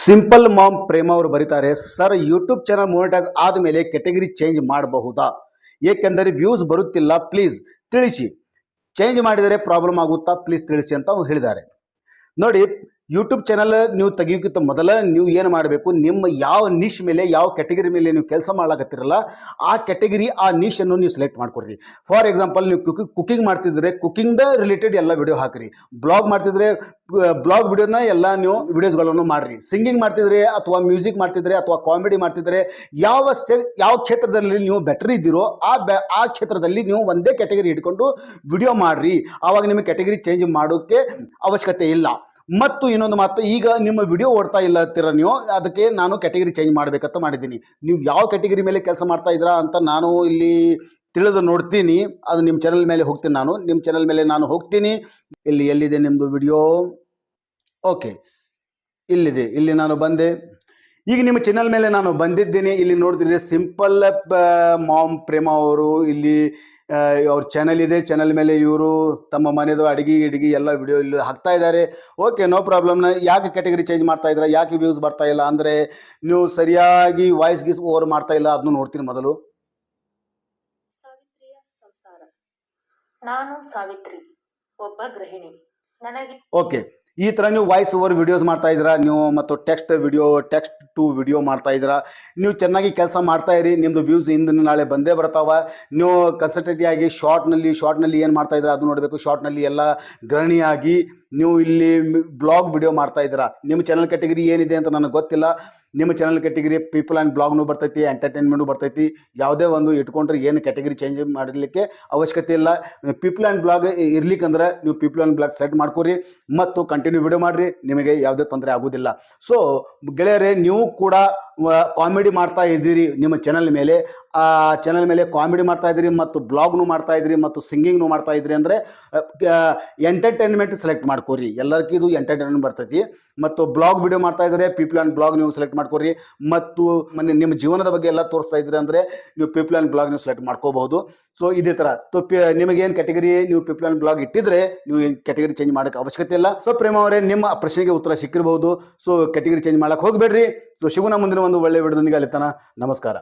Simple ma'am ಪ್ರೇಮ ಅವರು ಬರೀತಾರೆ, sir YouTube channel monetise ಆದಮೇಲೆ ಕೆಟಗರಿ ಚೇಂಜ್ ಮಾಡಬಹುದಾ? ಏಕೆಂದರೆ ವ್ಯೂಸ್ ಬರುತ್ತಿಲ್ಲ, ಪ್ಲೀಸ್ ತಿಳಿಸಿ. ಚೇಂಜ್ ಮಾಡಿದರೆ ಪ್ರಾಬ್ಲಮ್ ಆಗುತ್ತಾ? ಪ್ಲೀಸ್ ತಿಳಿಸಿ ಅಂತ ಹೇಳಿದ್ದಾರೆ. ನೋಡಿ, ಯೂಟ್ಯೂಬ್ ಚಾನಲ್ ನೀವು ತೆಗಿಯೋಕ್ಕಿಂತ ಮೊದಲ ನೀವು ಏನು ಮಾಡಬೇಕು, ನಿಮ್ಮ ಯಾವ ನಿಶ್ ಮೇಲೆ, ಯಾವ ಕೆಟಗರಿ ಮೇಲೆ ನೀವು ಕೆಲಸ ಮಾಡ್ಲಾಕತ್ತಿರಲ್ಲ ಆ ಕೆಟಗರಿ, ಆ ನಿಶನ್ನು ನೀವು ಸೆಲೆಕ್ಟ್ ಮಾಡ್ಕೊಡ್ರಿ. ಫಾರ್ ಎಕ್ಸಾಂಪಲ್, ನೀವು ಕುಕಿಂಗ್ ಮಾಡ್ತಿದ್ರೆ ಕುಕಿಂಗ್ದ ರಿಲೇಟೆಡ್ ಎಲ್ಲ ವಿಡಿಯೋ ಹಾಕಿರಿ. ಬ್ಲಾಗ್ ಮಾಡ್ತಿದ್ರೆ ಬ್ಲಾಗ್ ವಿಡಿಯೋನ ಎಲ್ಲ ನೀವು ವಿಡಿಯೋಸ್ಗಳನ್ನು ಮಾಡಿರಿ. ಸಿಂಗಿಂಗ್ ಮಾಡ್ತಿದ್ರೆ ಅಥವಾ ಮ್ಯೂಸಿಕ್ ಮಾಡ್ತಿದ್ರೆ ಅಥವಾ ಕಾಮಿಡಿ ಮಾಡ್ತಿದ್ರೆ ಯಾವ ಕ್ಷೇತ್ರದಲ್ಲಿ ನೀವು ಬೆಟರ್ ಇದ್ದೀರೋ ಆ ಕ್ಷೇತ್ರದಲ್ಲಿ ನೀವು ಒಂದೇ ಕೆಟಗರಿ ಇಟ್ಕೊಂಡು ವಿಡಿಯೋ ಮಾಡಿರಿ. ಆವಾಗ ನಿಮಗೆ ಕೆಟಗರಿ ಚೇಂಜ್ ಮಾಡೋಕ್ಕೆ ಅವಶ್ಯಕತೆ ಇಲ್ಲ. ಮತ್ತು ಇನ್ನೊಂದು ಮಾತು, ಈಗ ನಿಮ್ಮ ವಿಡಿಯೋ ಓಡ್ತಾ ಇಲ್ಲತ್ತೀರ ನೀವು, ಅದಕ್ಕೆ ನಾನು ಕೆಟಗರಿ ಚೇಂಜ್ ಮಾಡಬೇಕಂತ ಮಾಡಿದ್ದೀನಿ. ನೀವು ಯಾವ ಕೆಟಗರಿ ಮೇಲೆ ಕೆಲಸ ಮಾಡ್ತಾ ಇದ್ದೀರಾ ಅಂತ ನಾನು ಇಲ್ಲಿ ತಿಳಿದು ನೋಡ್ತೀನಿ. ಅದು ನಿಮ್ಮ ಚಾನಲ್ ಮೇಲೆ ಹೋಗ್ತೀನಿ. ನಿಮ್ಮ ಚಾನಲ್ ಮೇಲೆ ನಾನು ಹೋಗ್ತೀನಿ. ಎಲ್ಲಿದೆ ನಿಮ್ಮದು ವಿಡಿಯೋ? ಓಕೆ, ಇಲ್ಲಿದೆ. ಇಲ್ಲಿ ನಾನು ಬಂದೆ. ಈಗ ನಿಮ್ಮ ಚಾನಲ್ ಮೇಲೆ ನಾನು ಬಂದಿದ್ದೇನೆ. ಇಲ್ಲಿ ನೋಡ್ತಿದ್ರೆ ಸಿಂಪಲ್ ಮಾಮ್ ಪ್ರೇಮ ಅವರು ಇಲ್ಲಿ ಅವ್ರ ಚಾನಲ್ ಇದೆ. ಚಾನಲ್ ಮೇಲೆ ಇವರು ತಮ್ಮ ಮನೆದು ಅಡಿಗೆ ಎಲ್ಲ ವಿಡಿಯೋ ಇಲ್ಲಿ ಹಾಕ್ತಾ ಇದ್ದಾರೆ. Okay, no problem. ಯಾಕೆ ಕೆಟಗರಿ ಚೇಂಜ್ ಮಾಡ್ತಾ ಇದ್ದೀರಾ? ಯಾಕೆ ವ್ಯೂಸ್ ಬರ್ತಾ ಇಲ್ಲ ಅಂದರೆ ನೀವು ಸರಿಯಾಗಿ ವಾಯ್ಸ್ ಗೀಸ್ ಓವರ್ ಮಾಡ್ತಾ ಇಲ್ಲ. ಅದನ್ನು ನೋಡ್ತೀನಿ ಮೊದಲು. ಸಾವಿತ್ರಿಯ ಸಂಸಾರ. ನಾನು ಸಾವಿತ್ರಿ, ಒಬ್ಬ ಗೃಹಿಣಿ. ನನಗೆ ಓಕೆ, ಈ ಥರ ನೀವು ವಾಯ್ಸ್ ಓವರ್ ವಿಡಿಯೋಸ್ ಮಾಡ್ತಾ ಇದ್ದೀರಾ ನೀವು, ಮತ್ತು ಟೆಕ್ಸ್ಟ್ ಟು ವಿಡಿಯೋ ಮಾಡ್ತಾ ಇದ್ದೀರಾ. ನೀವು ಚೆನ್ನಾಗಿ ಕೆಲಸ ಮಾಡ್ತಾ ಇರಿ. ನಿಮ್ಮದು ವ್ಯೂಸ್ ಇಂದಿನ ನಾಳೆ ಬಂದೇ ಬರ್ತಾವೆ. ನೀವು ಕನ್ಸಲ್ಟೆಂಟಿಯಾಗಿ ಶಾರ್ಟ್ನಲ್ಲಿ ಏನು ಮಾಡ್ತಾ ಇದ್ದೀರಾ ಅದು ನೋಡಬೇಕು. ಶಾರ್ಟ್ನಲ್ಲಿ ಎಲ್ಲ ಗೃಹಿಣಿಯಾಗಿ ನೀವು ಇಲ್ಲಿ ಬ್ಲಾಗ್ ವಿಡಿಯೋ ಮಾಡ್ತಾ ಇದ್ದೀರಾ. ನಿಮ್ಮ ಚಾನಲ್ ಕೆಟಗರಿ ಏನಿದೆ ಅಂತ ನನಗೆ ಗೊತ್ತಿಲ್ಲ. ನಿಮ್ಮ ಚಾನಲ್ ಕೆಟಗರಿ ಪೀಪಲ್ ಆ್ಯಂಡ್ ಬ್ಲಾಗ್ನು ಬರ್ತೈತಿ, ಎಂಟರ್ಟೈನ್ಮೆಂಟು ಬರ್ತೈತಿ. ಯಾವುದೇ ಒಂದು ಇಟ್ಕೊಂಡ್ರೆ ಏನು ಕೆಟಗರಿ ಚೇಂಜ್ ಮಾಡಲಿಕ್ಕೆ ಅವಶ್ಯಕತೆ ಇಲ್ಲ. ಪೀಪಲ್ ಆ್ಯಂಡ್ ಬ್ಲಾಗ್ ಇರ್ಲಿಕ್ಕಂದ್ರೆ ನೀವು ಪೀಪಲ್ ಆ್ಯಂಡ್ ಬ್ಲಾಗ್ ಸೆಲೆಕ್ಟ್ ಮಾಡ್ಕೊರಿ ಮತ್ತು ಕಂಟಿನ್ಯೂ ವಿಡಿಯೋ ಮಾಡಿರಿ. ನಿಮಗೆ ಯಾವುದೇ ತೊಂದರೆ ಆಗೋದಿಲ್ಲ. ಸೊ ಗೆಳೆಯರೇ, ನೀವು ಕೂಡ ಕಾಮಿಡಿ ಮಾಡ್ತಾ ಇದ್ದೀರಿ ನಿಮ್ಮ ಚಾನಲ್ ಮೇಲೆ. ಆ ಚಾನಲ್ ಮೇಲೆ ಕಾಮಿಡಿ ಮಾಡ್ತಾ ಇದ್ದೀರಿ ಮತ್ತು ಬ್ಲಾಗ್ನು ಮಾಡ್ತಾ ಇದ್ದೀರಿ ಮತ್ತು ಸಿಂಗಿಂಗ್ನು ಮಾಡ್ತಾ ಇದ್ದೀರಿ ಅಂದರೆ ಎಂಟರ್ಟೈನ್ಮೆಂಟ್ ಸೆಲೆಕ್ಟ್ ಮಾಡ್ಕೊರಿ. ಎಲ್ಲರಿಗೂ ಇದು ಎಂಟರ್ಟೈನ್ಮೆಂಟ್ ಬರ್ತೈತಿ. ಮತ್ತು ಬ್ಲಾಗ್ ವಿಡಿಯೋ ಮಾಡ್ತಾ ಇದ್ದಾರೆ, ಪೀಪಲ್ ಆ್ಯಂಡ್ ಬ್ಲಾಗ್ ನೀವು ಸೆಲೆಕ್ಟ್ ಮಾಡ್ಕೊರಿ. ಮತ್ತು ನಿಮ್ಮ ಜೀವನದ ಬಗ್ಗೆ ಎಲ್ಲ ತೋರಿಸ್ತಾ ಇದ್ದೀರಿ ಅಂದರೆ ನೀವು ಪೀಪಲ್ ಆ್ಯಂಡ್ ಬ್ಲಾಗ್ ನೀವು ಸೆಲೆಕ್ಟ್ ಮಾಡ್ಕೋಬಹುದು. ಸೊ ಇದೇ ಥರ ನಿಮಗೇನು ಕೆಟಗರಿ ನೀವು ಪೀಪಲ್ ಆ್ಯಂಡ್ ಬ್ಲಾಗ್ ಇಟ್ಟಿದ್ರೆ ನೀವು ಕೆಟಗರಿ ಚೇಂಜ್ ಮಾಡೋಕ್ಕೆ ಅವಶ್ಯಕತೆ ಇಲ್ಲ. ಸೊ ಪ್ರೇಮ ಅವರೇ, ನಿಮ್ಮ ಪ್ರಶ್ನೆಗೆ ಉತ್ತರ ಸಿಕ್ಕಿರಬಹುದು. ಸೊ ಕೆಟಗರಿ ಚೇಂಜ್ ಮಾಡೋಕ್ಕೆ ಹೋಗಬೇಡ್ರಿ. ಸೊ ಸಿಗೋಣ ಮುಂದಿನ ಒಂದು ಒಳ್ಳೆಯ ವಿಡಿಯೋದೊಂದಿಗೆ. ಅಲ್ಲಿ ತನಕ ನಮಸ್ಕಾರ.